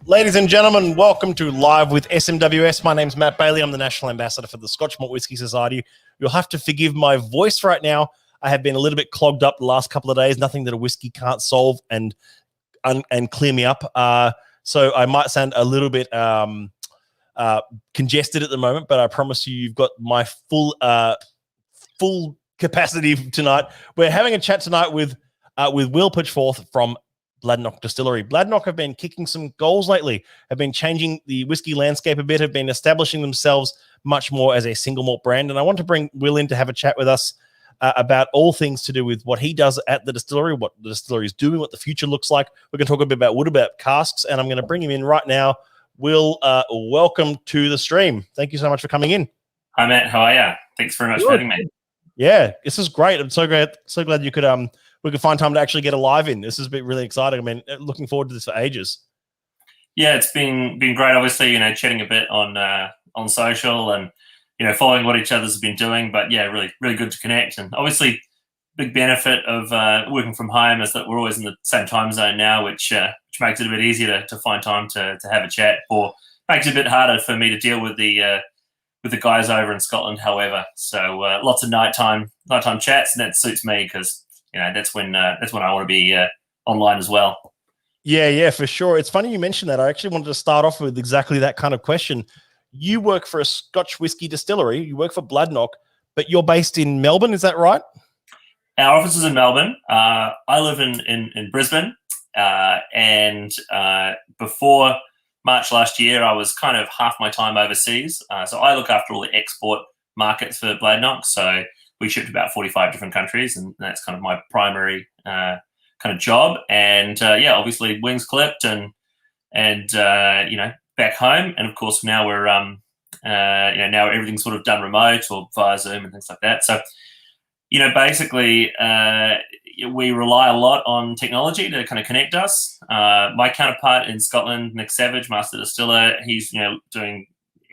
Ladies and gentlemen, welcome to Live with SMWS. My name's Matt Bailey. I'm the National Ambassador for the Scotch Malt Whisky Society. You'll have to forgive my voice right now. I have been a little bit clogged up the last couple of days. Nothing that a whiskey can't solve and clear me up. So I might sound a little bit congested at the moment, but I promise you've got my full capacity tonight. We're having a chat tonight with Will Pitchforth from Bladnoch Distillery. Bladnoch have been kicking some goals lately, have been changing the whiskey landscape a bit, have been establishing themselves much more as a single malt brand. And I want to bring Will in to have a chat with us about all things to do with what he does at the distillery, what the distillery is doing, what the future looks like. We're going to talk a bit about wood, about casks, and I'm going to bring him in right now. Will, welcome to the stream. Thank you so much for coming in. Hi, Matt. How are you? Thanks very much for having me. Yeah, this is great. I'm so glad you could we could find time to actually get a live in. This has been really exciting. I mean, looking forward to this for ages. Yeah, it's been great. Obviously, chatting a bit on social and following what each other's been doing. But yeah, really good to connect. And obviously, big benefit of working from home is that we're always in the same time zone now, which makes it a bit easier to find time to have a chat, or makes it a bit harder for me to deal with the guys over in Scotland. However, so lots of nighttime chats, and that suits me because that's when I want to be online as well. Yeah, for sure. It's funny you mentioned that. I actually wanted to start off with exactly that kind of question. You work for a Scotch whisky distillery. You work for Bladnoch, but you're based in Melbourne. Is that right? Our office is in Melbourne. I live in Brisbane, and before March last year, I was kind of half my time overseas. So I look after all the export markets for Bladnoch. So we ship to about 45 different countries, and that's kind of my primary kind of job. And obviously wings clipped and back home. And of course now we're now everything's sort of done remote or via Zoom and things like that. So basically we rely a lot on technology to kind of connect us. My counterpart in Scotland, Nick Savage, Master Distiller, he's doing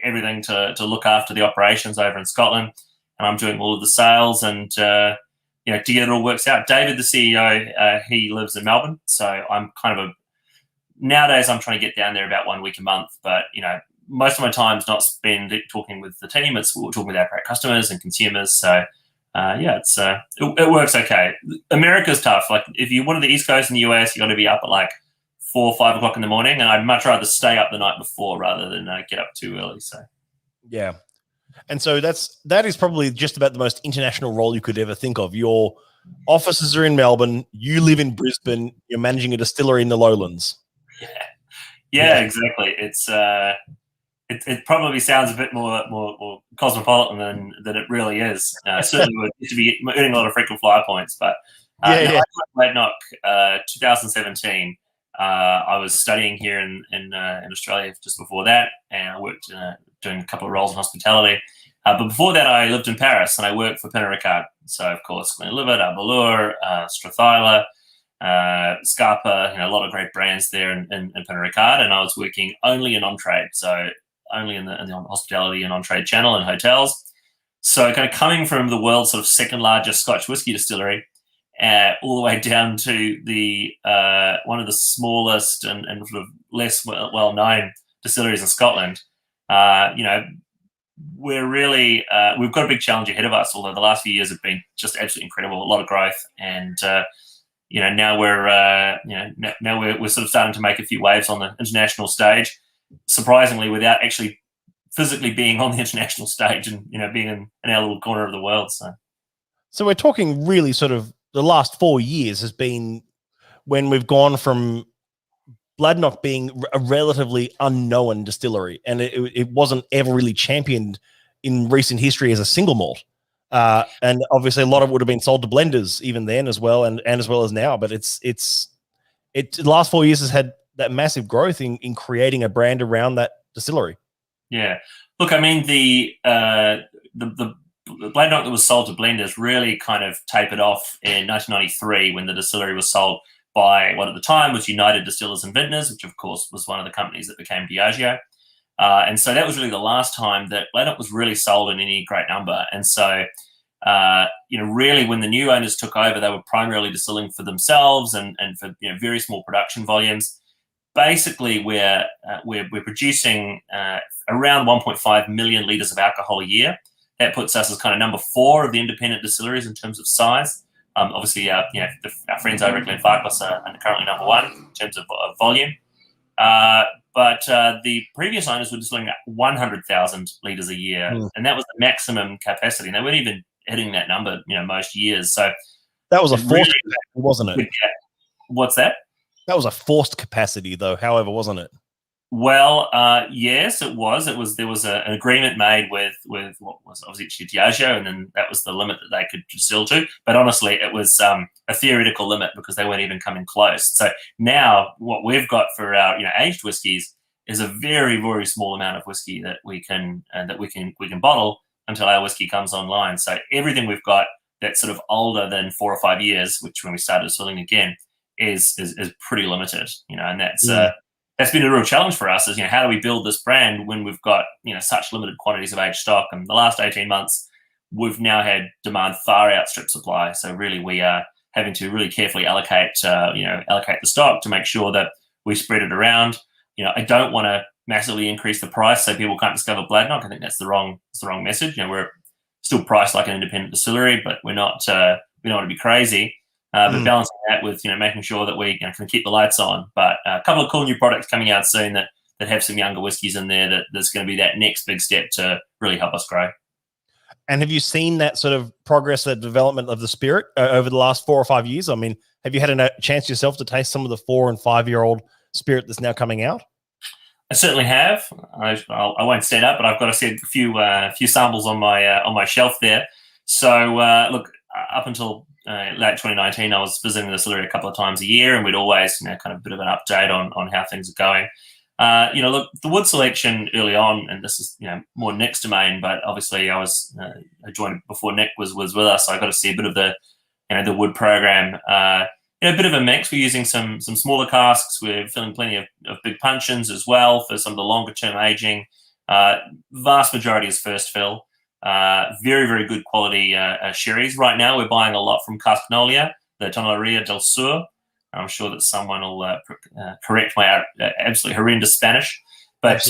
everything to look after the operations over in Scotland. And I'm doing all of the sales, and to get it all works out. David, the CEO, he lives in Melbourne, so I'm kind of nowadays I'm trying to get down there about 1 week a month. But most of my time's not spent talking with the team; it's talking with our great customers and consumers. So it works okay. America's tough. Like if you're one of the East Coast in the US, you got to be up at like 4 or 5 o'clock in the morning, and I'd much rather stay up the night before rather than get up too early. So yeah. And so that is probably just about the most international role you could ever think of. Your offices are in Melbourne. You live in Brisbane. You're managing a distillery in the Lowlands. Yeah, exactly. It's it probably sounds a bit more cosmopolitan than it really is. Certainly, we're to be earning a lot of frequent flyer points. But I left Bladnoch 2017. I was studying here in Australia just before that, and I worked doing a couple of roles in hospitality. But before that, I lived in Paris, and I worked for Pernod Ricard. So, of course, Glenlivet, Arbor, Strathyla, Scarpa, a lot of great brands there in Pernod Ricard. And I was working only in on-trade, so only in the hospitality and on-trade channel and hotels. So kind of coming from the world's sort of second largest Scotch whisky distillery, all the way down to the one of the smallest and sort of less well-known distilleries in Scotland. We're really we've got a big challenge ahead of us. Although the last few years have been just absolutely incredible, a lot of growth, and now we're sort of starting to make a few waves on the international stage. Surprisingly, without actually physically being on the international stage and being in our little corner of the world. So we're talking really sort of the last 4 years has been when we've gone from Bladnoch being a relatively unknown distillery, and it wasn't ever really championed in recent history as a single malt. And obviously a lot of it would have been sold to blenders even then as well, and as well as now. But the last 4 years has had that massive growth in creating a brand around that distillery. Yeah. Look, I mean, the Bladnoch that was sold to blenders really kind of tapered off in 1993 when the distillery was sold by what at the time was United Distillers and Vintners, which of course was one of the companies that became Diageo. And so that was really the last time that Bladnoch was really sold in any great number. And so, really when the new owners took over, they were primarily distilling for themselves and for very small production volumes. Basically, we're producing around 1.5 million litres of alcohol a year. That puts us as kind of number 4 of the independent distilleries in terms of size. Obviously, our friends over at Glenfarclas are currently number 1 in terms of volume. But the previous owners were distilling 100,000 litres a year, and that was the maximum capacity. And they weren't even hitting that number, most years. So that was a forced capacity, wasn't it? What's that? That was a forced capacity, though. However, wasn't it? Well, yes, it was. There was an agreement made with what was obviously Diageo, and then that was the limit that they could distill to. But honestly, it was a theoretical limit because they weren't even coming close. So now, what we've got for our aged whiskies is a very, very small amount of whiskey that we can bottle until our whiskey comes online. So everything we've got that's sort of older than 4 or 5 years, which when we started distilling again, is pretty limited. And that's been a real challenge for us is, how do we build this brand when we've got, such limited quantities of aged stock? And the last 18 months, we've now had demand far outstrip supply. So really we are having to really carefully allocate the stock to make sure that we spread it around. I don't want to massively increase the price so people can't discover Bladnoch. I think that's the wrong message. We're still priced like an independent distillery, but we're not, we don't want to be crazy. But balancing that with making sure that we can keep the lights on. But a couple of cool new products coming out soon that have some younger whiskies in there that's going to be that next big step to really help us grow. And have you seen that sort of progress, that development of the spirit over the last 4 or 5 years? I mean, have you had a chance yourself to taste some of the 4 and 5 year old spirit that's now coming out? I certainly have. I won't stand up, but I've got a few samples on my shelf there. So look, up until late 2019, I was visiting the distillery a couple of times a year, and we'd always, kind of a bit of an update on how things are going. Look, the wood selection early on, and this is, more Nick's domain, but obviously I joined before Nick was with us, so I got to see a bit of the wood program. A bit of a mix. We're using some smaller casks. We're filling plenty of big puncheons as well for some of the longer term aging. Vast majority is first fill. Very, very good quality sherries. Right now, we're buying a lot from Casks, the Toneleria del Sur. I'm sure that someone will correct my absolutely horrendous Spanish. But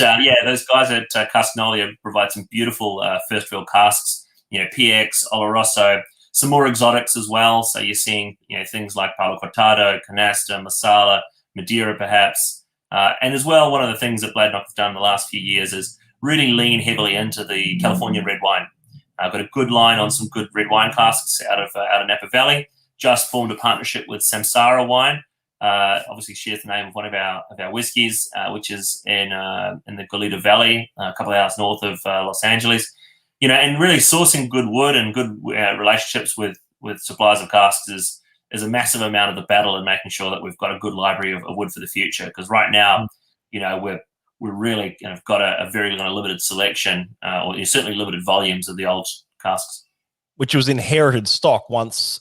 those guys at Casks provide some beautiful first fill casks. PX, Oloroso, some more exotics as well. So you're seeing things like Palo Cortado, Canasta, Masala, Madeira perhaps. And as well, one of the things that Bladnoch has done in the last few years is really lean heavily into the California red wine. I've got a good line on some good red wine casks out of Napa Valley. Just formed a partnership with Samsara Wine. Obviously shares the name of one of our whiskies, which is in the Goleta Valley, a couple of hours north of Los Angeles. And really sourcing good wood and good relationships with suppliers of casks is a massive amount of the battle, and making sure that we've got a good library of wood for the future. Because right now, we're really got a very limited selection, or certainly limited volumes of the old casks. Which was inherited stock once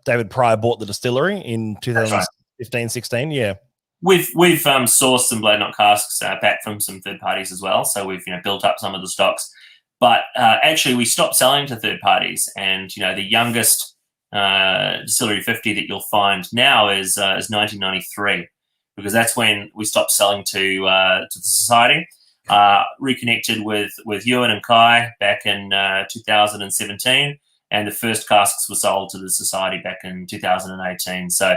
David Pryor bought the distillery in 2015, 16. Yeah. We've sourced some Bladnoch casks back from some third parties as well. So we've built up some of the stocks. But actually, we stopped selling to third parties, and the youngest distillery 50 that you'll find now is 1993, because that's when we stopped selling to the society. Reconnected with Ewan and Kai back in 2017, and the first casks were sold to the society back in 2018. So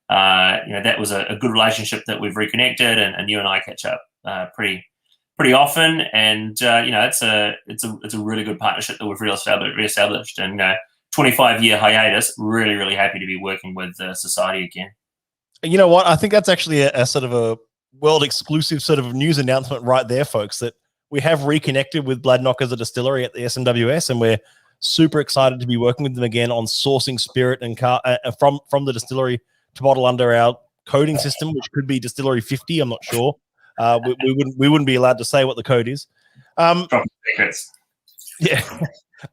that was a good relationship that we've reconnected, and you and I catch up pretty pretty often, and it's a really good partnership that we've reestablished, and 25-year hiatus. Really, really happy to be working with Society again. You know what? I think that's actually a sort of a world exclusive sort of news announcement right there, folks, that we have reconnected with Bladnoch as a distillery at the SMWS, and we're super excited to be working with them again on sourcing spirit and from the distillery to bottle under our coding system, which could be Distillery 50. I'm not sure. We wouldn't be allowed to say what the code is. Secrets. Yeah.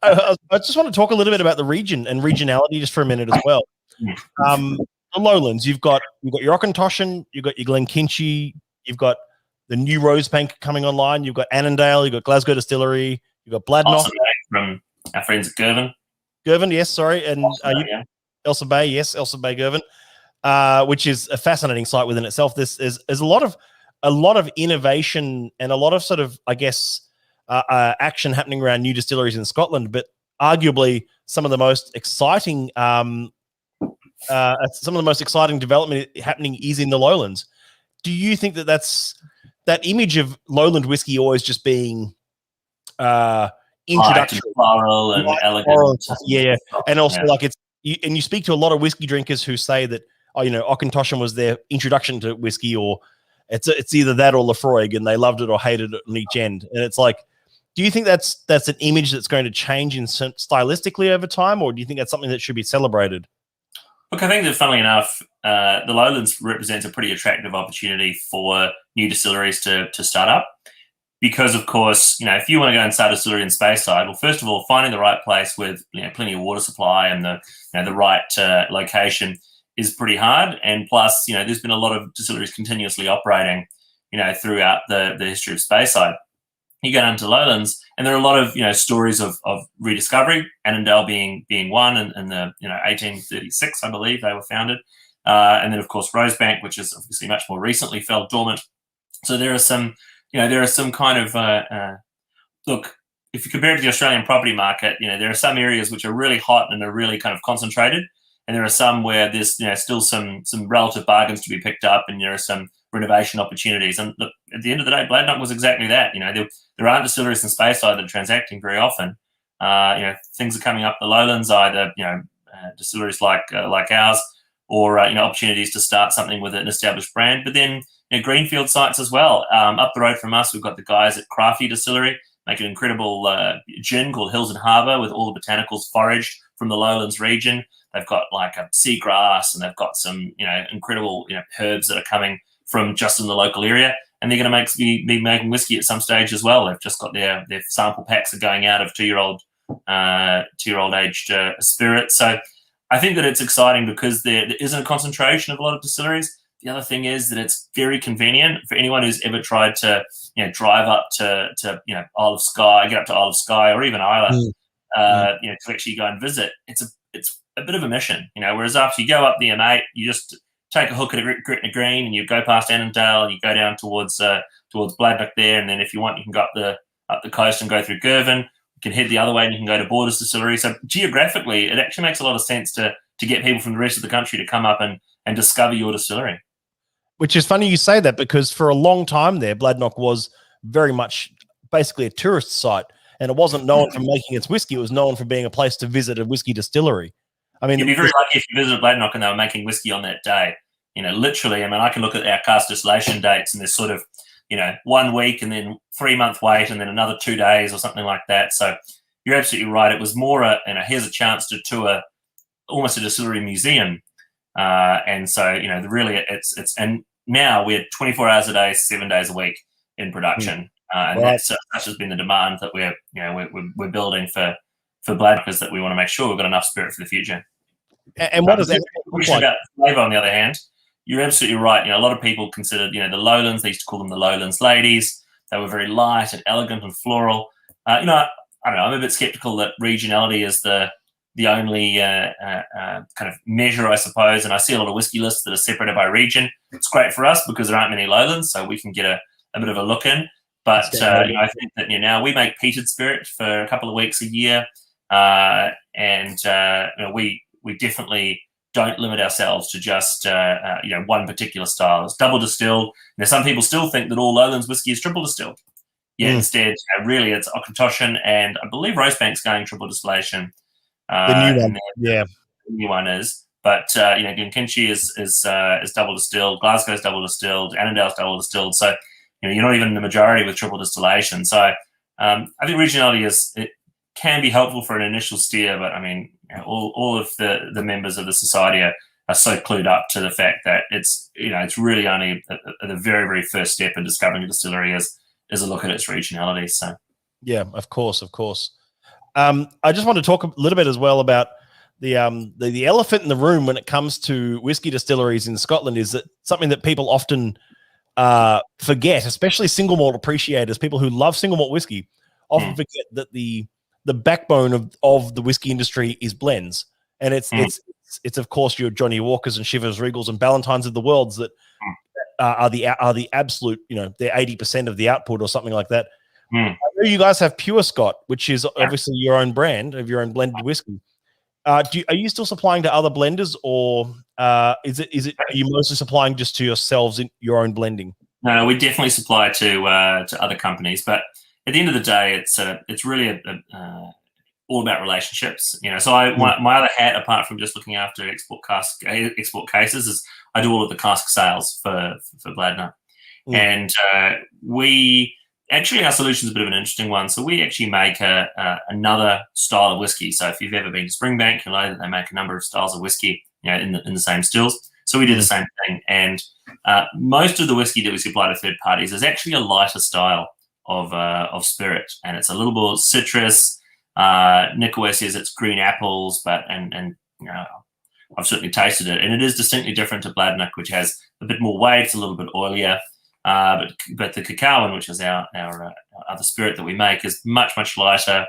I just want to talk a little bit about the region and regionality just for a minute as well. The Lowlands, you've got your Auchentoshan, you've got your Glenkinchie, you've got the new Rosebank coming online, you've got Annandale, you've got Glasgow Distillery, you've got Bladnoch. Awesome, from our friends at Girvan. Girvan, yes, sorry. And Elsa Bay, yes, Elsa Bay Girvan, which is a fascinating site within itself. There's a lot of innovation and a lot of sort of, I guess, action happening around new distilleries in Scotland, but arguably some of the most exciting development happening is in the Lowlands. Do you think that image of Lowland whiskey always just being introductory, floral and elegant, and also you speak to a lot of whiskey drinkers who say that Auchentoshan was their introduction to whiskey, or it's either that or Lafroig, and they loved it or hated it on each end. And it's like, do you think that's an image that's going to change stylistically over time, or do you think that's something that should be celebrated? Look, I think that, funnily enough, the Lowlands represents a pretty attractive opportunity for new distilleries to start up. Because, of course, if you want to go and start a distillery in Speyside, well, first of all, finding the right place with plenty of water supply and the right location is pretty hard. And plus, there's been a lot of distilleries continuously operating, throughout the history of Speyside. You go down to Lowlands, and there are a lot of stories of rediscovery. Annandale being one, in the 1836, I believe they were founded, and then of course Rosebank, which is obviously much more recently fell dormant. So there are some kind of look. If you compare it to the Australian property market, there are some areas which are really hot and are really kind of concentrated, and there are some where there's still some relative bargains to be picked up, and there are some renovation opportunities. And look, at the end of the day, Bladnoch was exactly that. There aren't distilleries in Speyside that are transacting very often. Things are coming up the Lowlands, either distilleries like ours, or opportunities to start something with an established brand. But then greenfield sites as well. Up the road from us, we've got the guys at Crafty Distillery, make an incredible gin called Hills and Harbour with all the botanicals foraged from the Lowlands region. They've got like a seagrass, and they've got some incredible herbs that are coming from just in the local area. And they're going to be making whiskey at some stage as well. They've just got their sample packs are going out of 2-year-old aged spirit. So I think that it's exciting because there isn't a concentration of a lot of distilleries. The other thing is that it's very convenient for anyone who's ever tried to drive up to Isle of Skye, get up to Isle of Skye, or even Islay, to actually go and visit. It's a bit of a mission, Whereas after you go up the M8, you just take a hook at Gretna Green, and you go past Annandale, and you go down towards Bladnoch there, and then if you want, you can go up the coast and go through Girvan. You can head the other way, and you can go to Borders Distillery. So geographically, it actually makes a lot of sense to get people from the rest of the country to come up and discover your distillery. Which is funny you say that, because for a long time there, Bladnoch was very much basically a tourist site, and it wasn't known for making its whiskey. It was known for being a place to visit a whiskey distillery. I mean, you'd be very lucky if you visited Bladnoch and they were making whiskey on that day. Literally, I can look at our cask distillation dates, and there's sort of, 1 week and then 3-month wait and then another 2 days or something like that. So you're absolutely right. It was more here's a chance to tour almost a distillery museum. And so, really it's, and now we're 24 hours a day, 7 days a week in production. And that's has been the demand that we're building for Bladnoch, is that we want to make sure we've got enough spirit for the future. And what does that look like? About flavour, on the other hand, you're absolutely right. A lot of people considered, the Lowlands, they used to call them the Lowlands ladies. They were very light and elegant and floral. I don't know. I'm a bit skeptical that regionality is the only kind of measure, I suppose. And I see a lot of whiskey lists that are separated by region. It's great for us because there aren't many Lowlands, so we can get a bit of a look in. But I think that now we make peated spirit for a couple of weeks a year, and we definitely don't limit ourselves to just one particular style. It's double distilled. Now, some people still think that all Lowlands whiskey is triple distilled. Instead, really, it's Auchentoshan, and I believe Rosebank's going triple distillation. The new one, the new one is. But Glenkinchie is double distilled, Glasgow's double distilled, Annandale's double distilled. So you're not even in the majority with triple distillation. So I think regionality it can be helpful for an initial steer, but I mean all of the members of the society are so clued up to the fact that it's really only the very, very first step in discovering a distillery is a look at its regionality. So yeah, of course. I just want to talk a little bit as well about the elephant in the room when it comes to whiskey distilleries in Scotland. Is that something that people often forget, especially single malt appreciators, people who love single malt whiskey often forget that the backbone of the whiskey industry is blends, and it's of course your Johnny Walkers and Shivers Regals and Ballantines of the worlds that are the absolute, they're 80% of the output or something like that. I know you guys have Pure Scott, which is obviously your own brand of your own blended whiskey. Are you still supplying to other blenders, or are you mostly supplying just to yourselves in your own blending? No, we definitely supply to other companies, but at the end of the day, it's really all about relationships. So my other hat, apart from just looking after export cases, is I do all of the cask sales for Bladnoch, and we. Actually, our solution is a bit of an interesting one. So we actually make another style of whiskey. So if you've ever been to Springbank, you'll know that they make a number of styles of whiskey, in the same stills. So we do the same thing. And most of the whiskey that we supply to third parties is actually a lighter style of spirit, and it's a little more citrus. Nicola says it's green apples, but I've certainly tasted it, and it is distinctly different to Bladnoch, which has a bit more weight. It's a little bit oilier. But the Cacao, which is our other spirit that we make, is much, much lighter.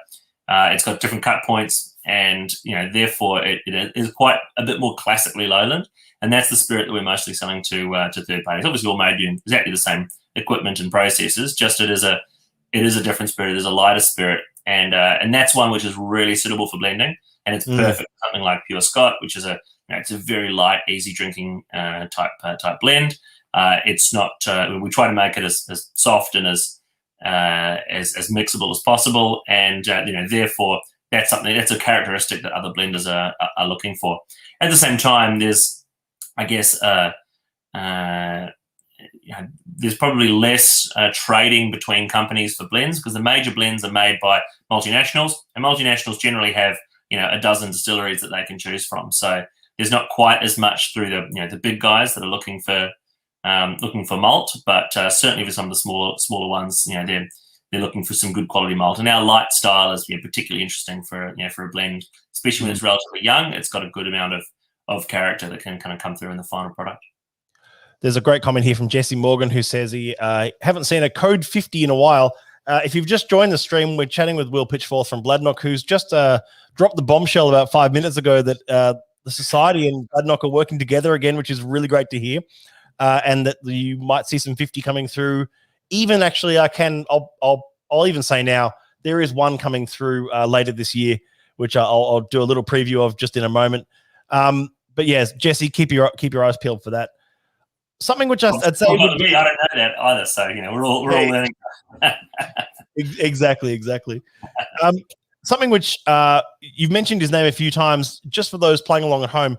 It's got different cut points, and therefore it is quite a bit more classically lowland. And that's the spirit that we're mostly selling to third parties. Obviously, all made in exactly the same equipment and processes. Just it is a different spirit. It is a lighter spirit, and that's one which is really suitable for blending. And it's perfect for something like Pure Scott, which is it's a very light, easy drinking type blend. It's not. We try to make it as soft and as mixable as possible, and therefore that's a characteristic that other blenders are looking for. At the same time, there's, I guess, there's probably less trading between companies for blends, because the major blends are made by multinationals, and multinationals generally have a dozen distilleries that they can choose from. So there's not quite as much through the big guys that are looking for malt, but certainly for some of the smaller ones, they're looking for some good quality malt. And our light style is particularly interesting for a blend, especially when it's relatively young. It's got a good amount of character that can kind of come through in the final product. There's a great comment here from Jesse Morgan, who says he haven't seen a code 50 in a while. If you've just joined the stream, we're chatting with Will Pitchforth from Bladnoch, who's just dropped the bombshell about 5 minutes ago that the society and Bladnoch are working together again, which is really great to hear. And that you might see some 50 coming through. Even actually, I'll even say now there is one coming through later this year, which I'll do a little preview of just in a moment. But yes, Jesse, keep your eyes peeled for that. Something which I'd say. I don't know that either. So we're all learning. Exactly. Something which you've mentioned his name a few times. Just for those playing along at home.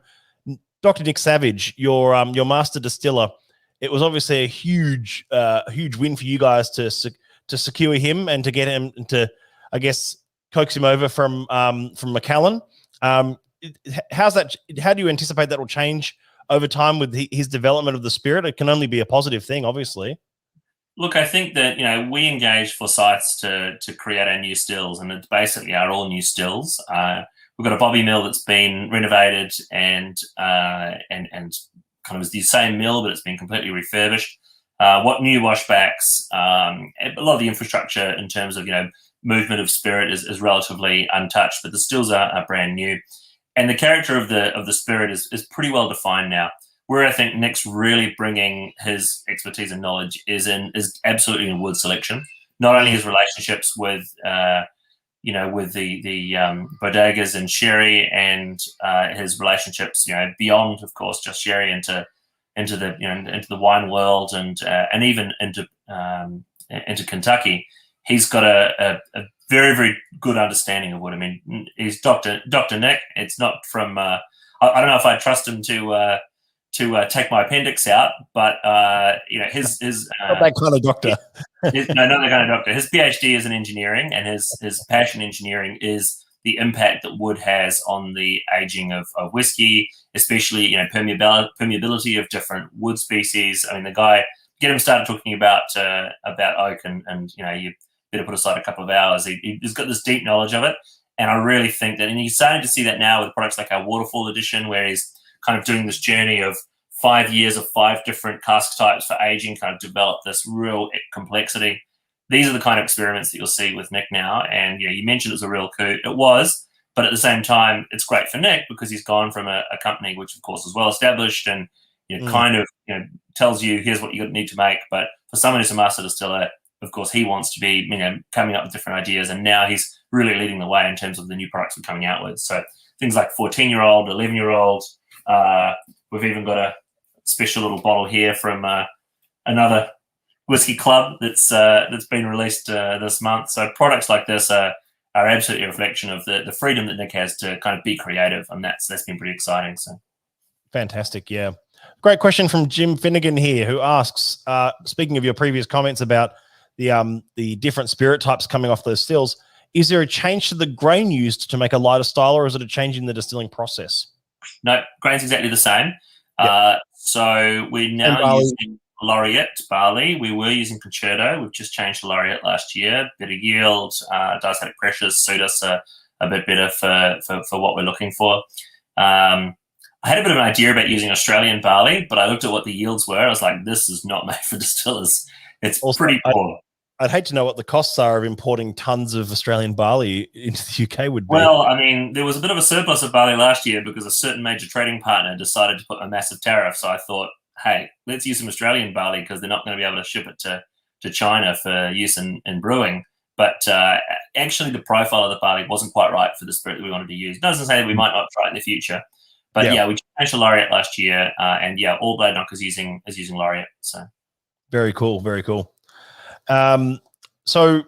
Dr. Nick Savage, your master distiller, it was obviously a huge win for you guys to secure him and to get him to, I guess, coax him over from Macallan. How's that? How do you anticipate that will change over time with his development of the spirit? It can only be a positive thing, obviously. Look, I think that we engage for sites to create our new stills, and it basically are all new stills. We've got a bobby mill that's been renovated and kind of is the same mill, but it's been completely refurbished. What new washbacks? A lot of the infrastructure in terms of movement of spirit is relatively untouched, but the stills are brand new, and the character of the spirit is pretty well defined now. Where I think Nick's really bringing his expertise and knowledge is absolutely in wood selection. Not only his relationships with with the bodegas and sherry, and his relationships, beyond, of course, just sherry into the wine world, and even into Kentucky. he's got a very, very good understanding of what I mean. He's Dr. Nick. It's not from. I don't know if I trust him to take my appendix out, but his not that kind of doctor. no, not that kind of doctor. His PhD is in engineering, and his passion in engineering is the impact that wood has on the aging of whiskey, especially permeability of different wood species. I mean, the guy, get him started talking about oak, and you better put aside a couple of hours. He's got this deep knowledge of it, and I really think that, and he's starting to see that now with products like our Waterfall Edition, where he's kind of doing this journey of 5 years of 5 different cask types for aging, kind of develop this real complexity. These are the kind of experiments that you'll see with Nick now. And you mentioned it was a real coup. It was, but at the same time, it's great for Nick because he's gone from a company which, of course, is well established and kind of tells you here's what you need to make. But for someone who's a master distiller, of course, he wants to be coming up with different ideas, and now he's really leading the way in terms of the new products we're coming out with. So things like 14-year-old, 11-year-old. We've even got a special little bottle here from another whiskey club that's been released this month. So products like this are absolutely a reflection of the freedom that Nick has to kind of be creative, and that's been pretty exciting. So fantastic, yeah. Great question from Jim Finnegan here, who asks, speaking of your previous comments about the different spirit types coming off those stills, is there a change to the grain used to make a lighter style, or is it a change in the distilling process? No, grain's exactly the same. Yep. So we're now using Laureate barley. We were using Concerto. We've just changed to Laureate last year. Better yield, diastatic pressures suit us a bit better for what we're looking for. I had a bit of an idea about using Australian barley, but I looked at what the yields were. I was like, this is not made for distillers. It's also pretty poor. I'd hate to know what the costs are of importing tons of Australian barley into the UK would be. Well, I mean, there was a bit of a surplus of barley last year because a certain major trading partner decided to put a massive tariff. So I thought, hey, let's use some Australian barley because they're not going to be able to ship it to China for use in brewing. But actually, the profile of the barley wasn't quite right for the spirit that we wanted to use. It doesn't say that we might not try it in the future. But we changed to Laureate last year. And all Bladnoch is using Laureate. So very cool. Very cool. So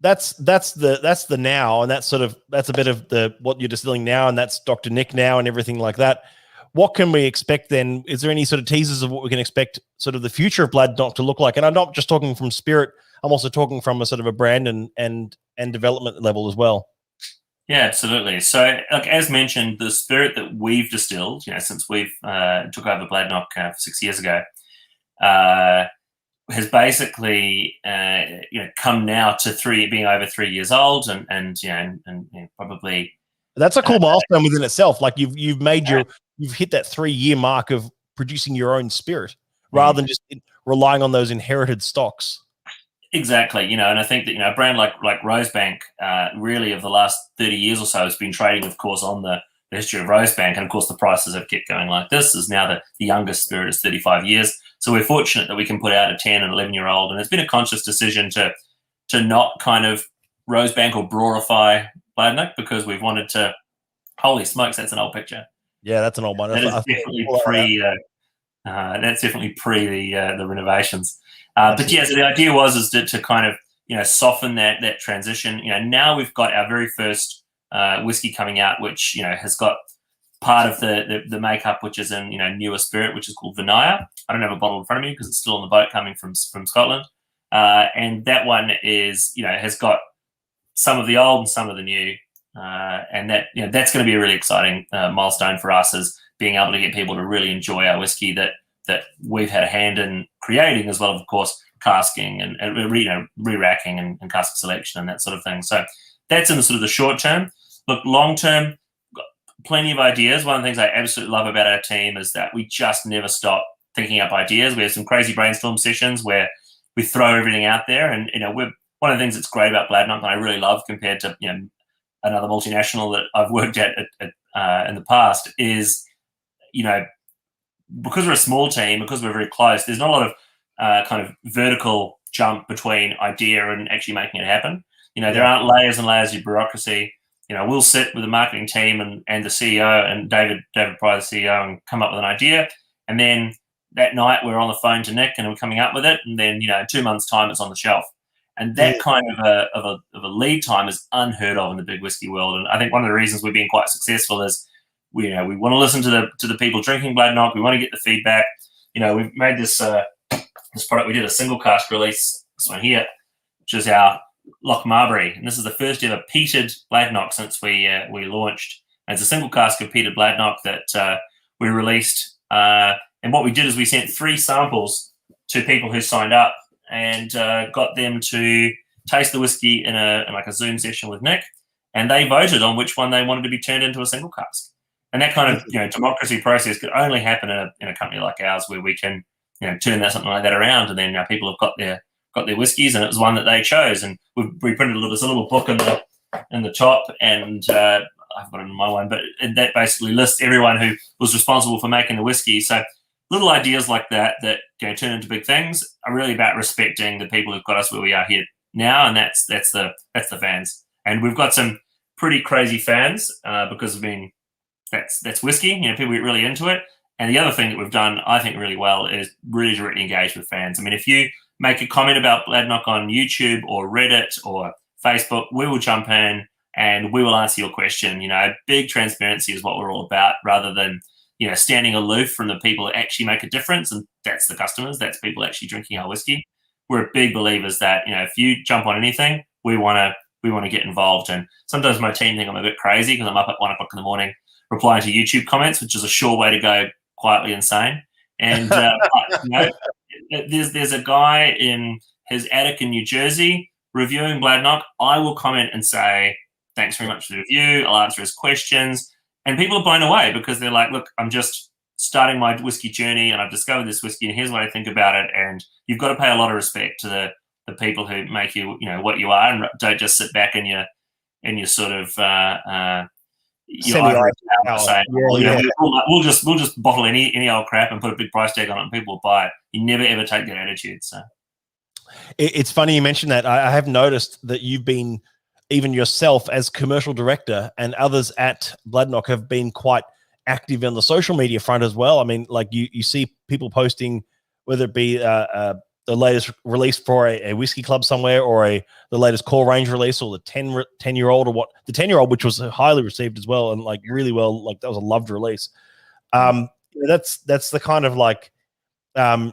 that's the now, and that's a bit of what you're distilling now, and that's Dr. Nick now and everything like that. What can we expect then? Is there any sort of teasers of what we can expect sort of the future of Bladnoch to look like? And I'm not just talking from spirit, I'm also talking from a sort of a brand and development level as well. Yeah, absolutely. So like, as mentioned, the spirit that we've distilled, since we've took over Bladnoch 6 years ago, has basically come now to being over 3 years old, and probably that's a cool milestone within itself. Like you've hit that 3-year mark of producing your own spirit rather than just relying on those inherited stocks. Exactly, and I think that a brand like Rosebank really of the last 30 years or so has been trading, of course, on the history of Rosebank, and of course the prices have kept going like this. Is now the youngest spirit is 35 years. So we're fortunate that we can put out a 10 and 11-year-old, and it's been a conscious decision to not kind of Rosebank or Broerify Bladnoch because we've wanted to. Holy smokes, that's an old picture. Yeah, that's an old one. That is definitely pre. That's definitely pre the renovations. But yeah, so the idea was to kind of soften that transition. Now we've got our very first whiskey coming out, which has got part of the makeup, which is in newer spirit, which is called Vinaya. I don't have a bottle in front of me because it's still on the boat coming from Scotland, and that one is has got some of the old and some of the new, and that's going to be a really exciting milestone for us, as being able to get people to really enjoy our whiskey that we've had a hand in creating, as well as, of course, casking and re-racking and cask selection and that sort of thing. So that's in the sort of the short term. Look, long term, plenty of ideas. One of the things I absolutely love about our team is that we just never stop thinking up ideas. We have some crazy brainstorm sessions where we throw everything out there, and we're one of the things that's great about Bladnoch, and I really love compared to another multinational that I've worked at in the past, is because we're a small team, because we're very close, there's not a lot of kind of vertical jump between idea and actually making it happen. There aren't layers and layers of bureaucracy. We'll sit with the marketing team and the CEO and David Pryor, the CEO, and come up with an idea. And then that night we're on the phone to Nick and we're coming up with it. And then, in 2 months' time, it's on the shelf. And that kind of a lead time is unheard of in the big whiskey world. And I think one of the reasons we've been quite successful is we want to listen to the people drinking Bladnoch. We want to get the feedback. We've made this product. We did a single cask release, this one here, which is our Loch Marbury, and this is the first ever peated Bladnoch since we launched. And it's a single cask of peated Bladnoch that we released. And what we did is we sent 3 samples to people who signed up and got them to taste the whiskey in a Zoom session with Nick, and they voted on which one they wanted to be turned into a single cask. And that kind of democracy process could only happen in a company like ours, where we can turn something like that around, and then people have got their whiskies, and it was one that they chose. And we printed this little book in the top, and I've got it in my one, but that basically lists everyone who was responsible for making the whiskey. So little ideas like that turn into big things are really about respecting the people who've got us where we are here now, and that's the fans. And we've got some pretty crazy fans because that's whiskey. People get really into it. And the other thing that we've done, I think, really well is really directly engage with fans. I mean, if you make a comment about Bladnoch on YouTube or Reddit or Facebook, we will jump in and we will answer your question. Big transparency is what we're all about, rather than standing aloof from the people that actually make a difference, and that's the customers. That's people actually drinking our whiskey. We're big believers that if you jump on anything, we want to get involved. And sometimes my team think I'm a bit crazy because I'm up at 1 o'clock in the morning replying to YouTube comments, which is a sure way to go quietly insane. And there's a guy in his attic in New Jersey reviewing Bladnoch. I will comment and say, thanks very much for the review. I'll answer his questions. And people are blown away because they're like, look, I'm just starting my whiskey journey and I've discovered this whiskey and here's what I think about it. And you've got to pay a lot of respect to the people who make you, what you are, and don't just sit back in your sort of we'll just bottle any old crap and put a big price tag on it and people will buy it. You never ever take that attitude. So it's funny you mentioned that. I have noticed that you've been, even yourself as commercial director and others at Bladnoch, have been quite active on the social media front as well. I mean, like you see people posting, whether it be the latest release for a whiskey club somewhere, or the latest core range release, or the 10-year-old, or the 10-year-old, which was highly received as well, and like really well, like that was a loved release. That's the kind of like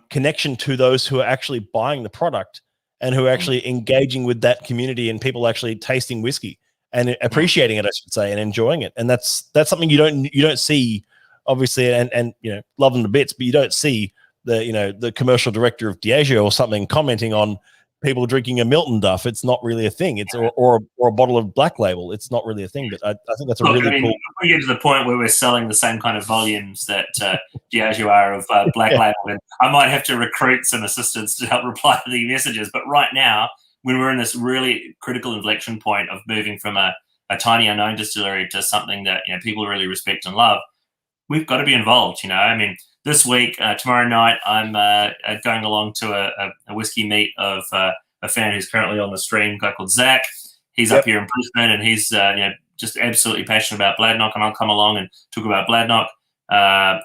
connection to those who are actually buying the product and who are actually engaging with that community, and people actually tasting whiskey and appreciating it, I should say, and enjoying it. And that's something you don't see, obviously, and love them to bits, but you don't see the commercial director of Diageo or something commenting on people drinking a Milton Duff. It's not really a thing. It's or a bottle of Black Label. It's not really a thing. But I think that's cool. If we get to the point where we're selling the same kind of volumes that Diageo are of Black Label, then I might have to recruit some assistants to help reply to the messages. But right now, when we're in this really critical inflection point of moving from a tiny unknown distillery to something that people really respect and love, we've got to be involved. I mean, this week, tomorrow night, I'm going along to a whiskey meet of a fan who's currently on the stream, a guy called Zach. He's up here in Brisbane, and he's just absolutely passionate about Bladnoch, and I'll come along and talk about Bladnoch.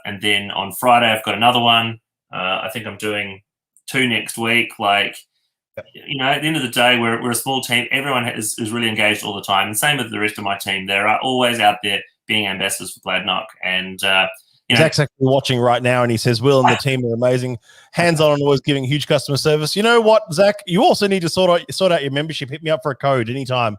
And then on Friday, I've got another one. I think I'm doing 2 next week. Like, at the end of the day, we're a small team. Everyone is really engaged all the time, and same with the rest of my team. They're always out there being ambassadors for Bladnoch, and Zach's actually watching right now, and he says, Will and the team are amazing. Hands-on and always giving huge customer service. You know what, Zach? You also need to sort out your membership. Hit me up for a code anytime.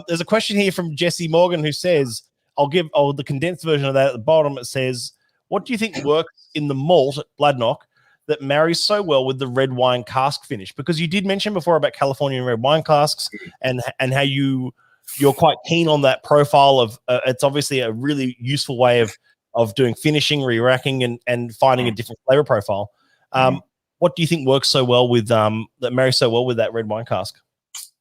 There's a question here from Jesse Morgan who says, I'll give the condensed version of that at the bottom. It says, what do you think works in the malt at Bladnoch that marries so well with the red wine cask finish? Because you did mention before about California red wine casks and how you're quite keen on that profile of it's obviously a really useful way of doing finishing, re-racking, and finding a different flavor profile. What do you think works so well with that marries so well with that red wine cask?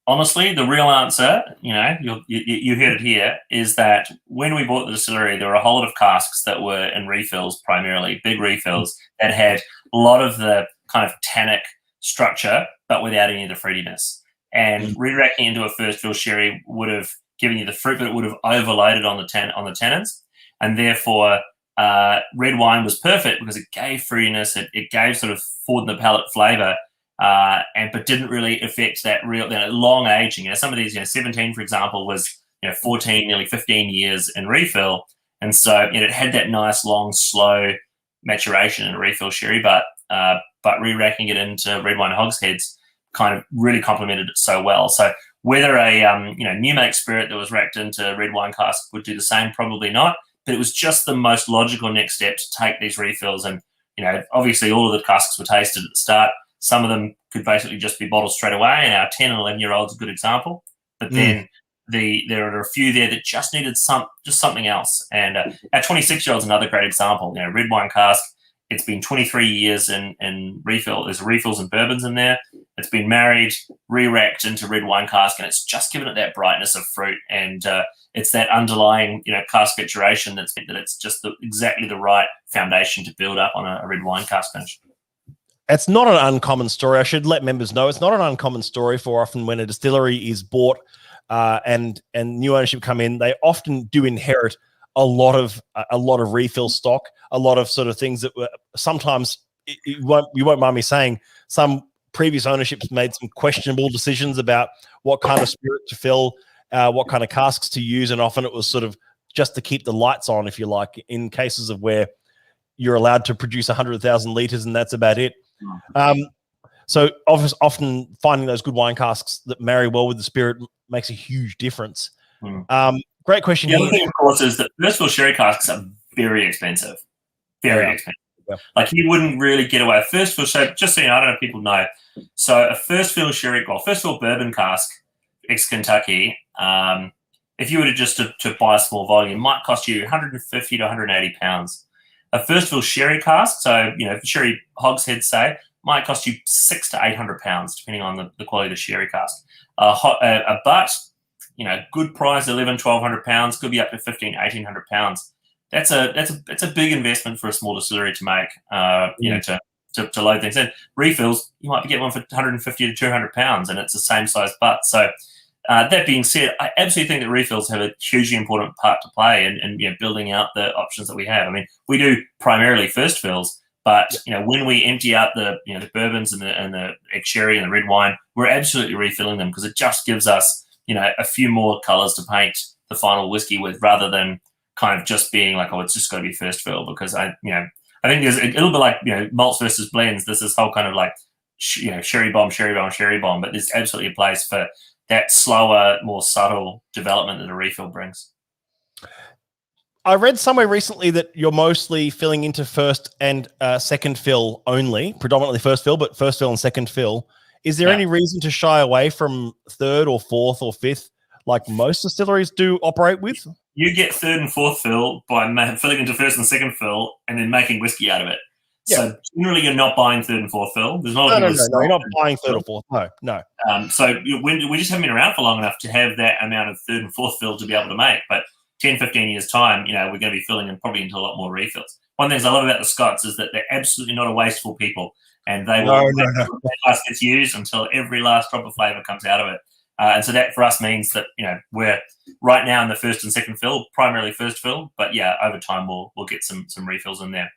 Honestly, the real answer, you heard it here, is that when we bought the distillery, there were a whole lot of casks that were in refills, primarily big refills, that had a lot of the kind of tannic structure, but without any of the fruitiness. And re-racking into a first fill sherry would have given you the fruit, but it would have overloaded on the tannins. And therefore, red wine was perfect because it gave fruitiness, it gave sort of forward in the palate flavor, but didn't really affect that long aging. Some of these, 17, for example, was 14, nearly 15 years in refill, and so it had that nice, long, slow maturation in a refill sherry, but re-racking it into red wine hogsheads kind of really complemented it so well. So whether a new make spirit that was racked into red wine cask would do the same, probably not. But it was just the most logical next step to take these refills, and obviously all of the casks were tasted at the start. Some of them could basically just be bottled straight away, and our 10 and 11-year-olds a good example. But then there are a few there that just needed something else. And our 26-year-old's another great example. Red wine cask. It's been 23 years in refill. There's refills and bourbons in there. It's been married, re-racked into red wine cask, and it's just given it that brightness of fruit. And it's that underlying, cask maturation that's just exactly the right foundation to build up on a red wine cask finish. It's not an uncommon story. I should let members know it's not an uncommon story for often when a distillery is bought and new ownership come in, they often do inherit a lot of refill stock, a lot of sort of things that were sometimes you won't mind me saying some previous ownerships made some questionable decisions about what kind of spirit to fill, what kind of casks to use, and often it was sort of just to keep the lights on, if you like, in cases of where you're allowed to produce 100,000 liters and that's about it. So often finding those good wine casks that marry well with the spirit makes a huge difference. Great question. The other thing, of course, is that first fill sherry casks are very expensive. Very expensive. Yeah. Like you wouldn't really get away. First fill, so just so you know, I don't know if people know. So a first fill bourbon cask, ex-Kentucky, if you were to buy a small volume, might cost you 150 to 180 pounds. A first fill sherry cask, so sherry hogshead, say, might cost you 600 to 800 pounds, depending on the quality of the sherry cask. A butt, good price, 1,100-1,200 pounds, could be up to 1,500 to 1,800 pounds. That's a big investment for a small distillery to make. To load things in. Refills, you might get one for 150 to 200 pounds, and it's the same size butt. So that being said, I absolutely think that refills have a hugely important part to play in building out the options that we have. I mean, we do primarily first fills, but when we empty out the bourbons and the ex-sherry and the red wine, we're absolutely refilling them because it just gives us a few more colours to paint the final whiskey with, rather than kind of just being like, oh, it's just got to be first fill. Because I think there's a little bit like malts versus blends. There's this whole kind of like sherry bomb, but there's absolutely a place for that slower, more subtle development that a refill brings. I read somewhere recently that you're mostly filling into first and second fill only, predominantly first fill, but first fill and second fill. Is there any reason to shy away from third or fourth or fifth, like most distilleries do operate with? You get third and fourth fill by filling into first and second fill and then making whiskey out of it. Yeah. So generally you're not buying third and fourth fill. There's no, you're not buying third or fourth. No. So we just haven't been around for long enough to have that amount of third and fourth fill to be able to make. But 10, 15 years time, we're going to be filling in probably into a lot more refills. One of the things I love about the Scots is that they're absolutely not a wasteful people, and they will that gets used until every last drop of flavour comes out of it. And so that for us means that we're right now in the first and second fill, primarily first fill, but over time we'll get some refills in there.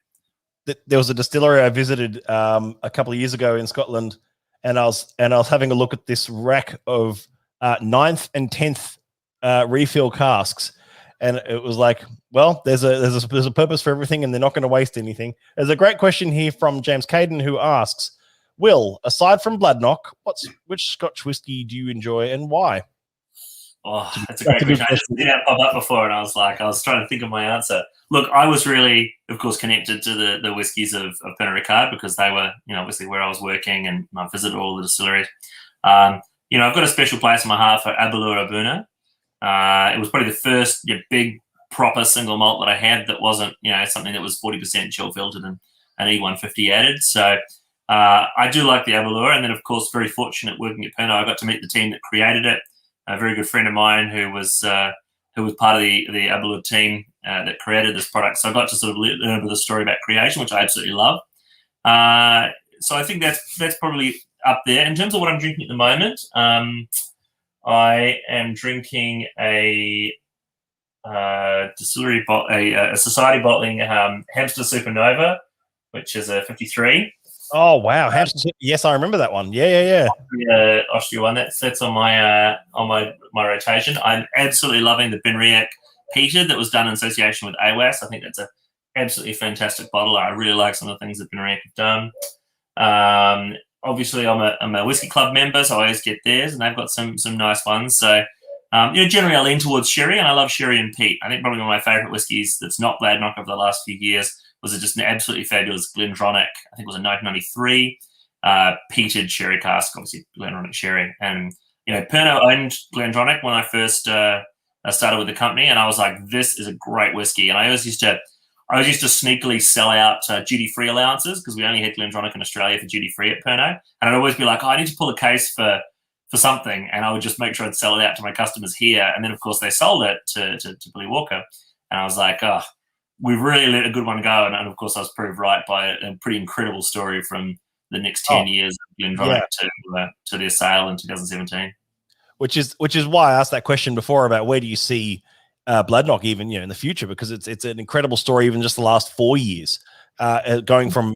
There was a distillery I visited a couple of years ago in Scotland, and I was having a look at this rack of 9th and 10th refill casks, and it was like, well, there's a purpose for everything, and they're not going to waste anything. There's a great question here from James Caden, who asks, Will, aside from Bladnoch, which Scotch whiskey do you enjoy and why? Oh, that's a great question. I just did that pop up before, and I was trying to think of my answer. Look, I was really, of course, connected to the whiskies of Pernod Ricard because they were, obviously where I was working, and I visited all the distilleries. I've got a special place in my heart for Abelura Buna. It was probably the first big proper single malt that I had that wasn't, something that was 40% chill filtered and an E150 added. So I do like the Abelura, and then of course, very fortunate working at Pernod, I got to meet the team that created it. A very good friend of mine who was part of the Abelura team that created this product. So I got to sort of learn a bit of the story about creation, which I absolutely love. So I think that's probably up there. In terms of what I'm drinking at the moment, I am drinking a society bottling Hamster Supernova, which is a 53. Oh wow, Hampton. Yes, I remember that one. Yeah. Austria one. That's on my my rotation. I'm absolutely loving the Benriach peated that was done in association with AWAS. I think that's a absolutely fantastic bottle. I really like some of the things that Benriach have done. Obviously, I'm a whiskey club member, so I always get theirs, and they've got some nice ones. So, generally I lean towards sherry, and I love sherry and peat. I think probably one of my favourite whiskies that's not Bladnoch over the last few years was just an absolutely fabulous Glendronach. I think it was a 1993 peated sherry cask, obviously Glendronach sherry. And Pernod owned Glendronach when I first started with the company, and I was like, this is a great whiskey. And I always used to sneakily sell out duty-free allowances because we only had Glendronach in Australia for duty-free at Pernod. And I'd always be like, I need to pull a case for something, and I would just make sure I'd sell it out to my customers here. And then, of course, they sold it to Billy Walker. And I was like, oh, we've really let a good one go. And of course, I was proved right by a pretty incredible story from the next 10 years of Glendronach to their sale in 2017. Which is why I asked that question before about where do you see Bladnoch even in the future, because it's an incredible story even just the last 4 years, going from,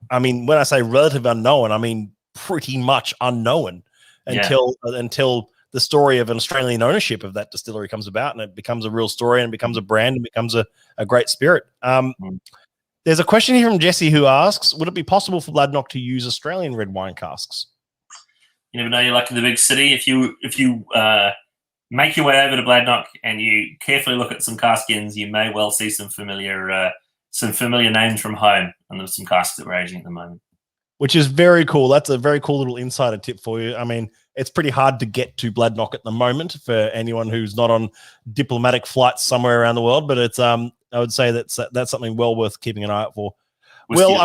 I mean, when I say relative unknown, I mean pretty much unknown until the story of an Australian ownership of that distillery comes about, and it becomes a real story and becomes a brand and becomes a great spirit. There's a question here from Jesse who asks, would it be possible for Bladnoch to use Australian red wine casks? You never know. You're like in the big city. If you make your way over to Bladnoch and you carefully look at some cask inns, you may well see some familiar names from home, and there's some casks that we're aging at the moment. Which is very cool. That's a very cool little insider tip for you. I mean, it's pretty hard to get to Bladnoch at the moment for anyone who's not on diplomatic flights somewhere around the world, but it's I would say that's something well worth keeping an eye out for. Well,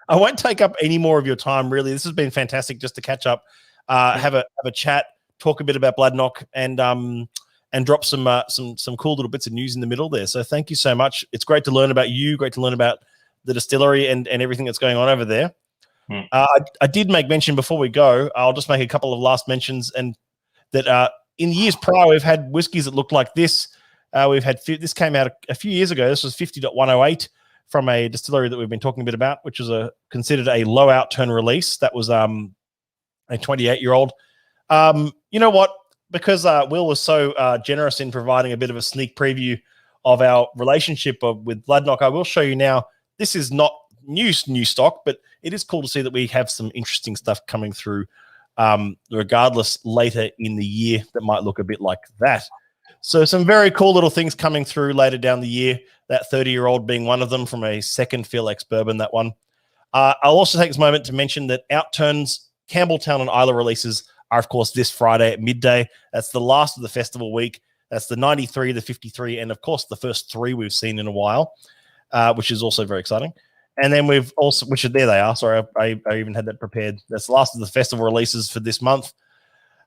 I won't take up any more of your time, really. This has been fantastic just to catch up, have a chat, talk a bit about Bladnoch, and drop some cool little bits of news in the middle there. So thank you so much. It's great to learn about you, great to learn about the distillery and everything that's going on over there. I did make mention before we go, I'll just make a couple of last mentions, and that in years prior, we've had whiskies that looked like this. We've had, this came out a few years ago. This was 50.108 from a distillery that we've been talking a bit about, which was considered a low outturn release. That was a 28-year-old. You know what? Because Will was so generous in providing a bit of a sneak preview of our relationship with Bladnoch, I will show you now. This is not new stock, but it is cool to see that we have some interesting stuff coming through, regardless later in the year that might look a bit like that. So some very cool little things coming through later down the year, that 30-year-old being one of them from a second fill ex-bourbon, that one. I'll also take this moment to mention that Outturns, Campbelltown and Isla releases are, of course, this Friday at midday. That's the last of the festival week. That's the 93, the 53, and, of course, the first 3 we've seen in a while, which is also very exciting. And then we've also, there they are. Sorry, I even had that prepared. That's the last of the festival releases for this month.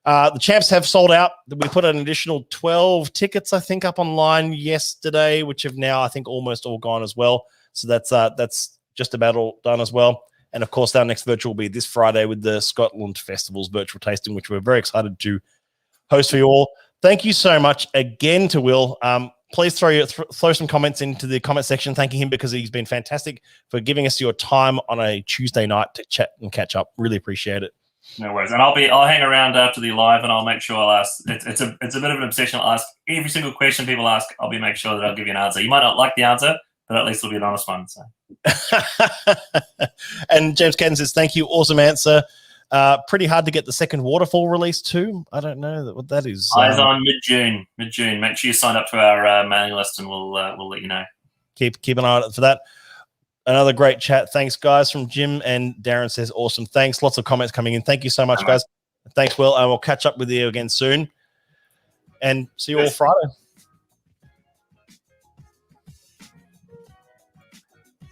The champs have sold out. We put an additional 12 tickets, I think, up online yesterday, which have now, I think, almost all gone as well. So that's just about all done as well. And of course, our next virtual will be this Friday with the Scotland Festival's virtual tasting, which we're very excited to host for you all. Thank you so much again to Will. Please throw some comments into the comment section, thanking him because he's been fantastic for giving us your time on a Tuesday night to chat and catch up. Really appreciate it. No worries, and I'll hang around after the live, and I'll make sure I'll ask. It's a bit of an obsession. I'll ask every single question people ask. I'll make sure that I'll give you an answer. You might not like the answer, but at least it'll be an honest one. So. And James Cadden says, "Thank you, awesome answer." Pretty hard to get the second waterfall release too. I don't know what that is. Eyes on mid-June. Make sure you sign up to our mailing list, and we'll let you know. Keep an eye out for that. Another great chat. Thanks, guys, from Jim, and Darren says, awesome. Thanks. Lots of comments coming in. Thank you so much, guys. Thanks, Will. And we'll catch up with you again soon. And see you all Friday.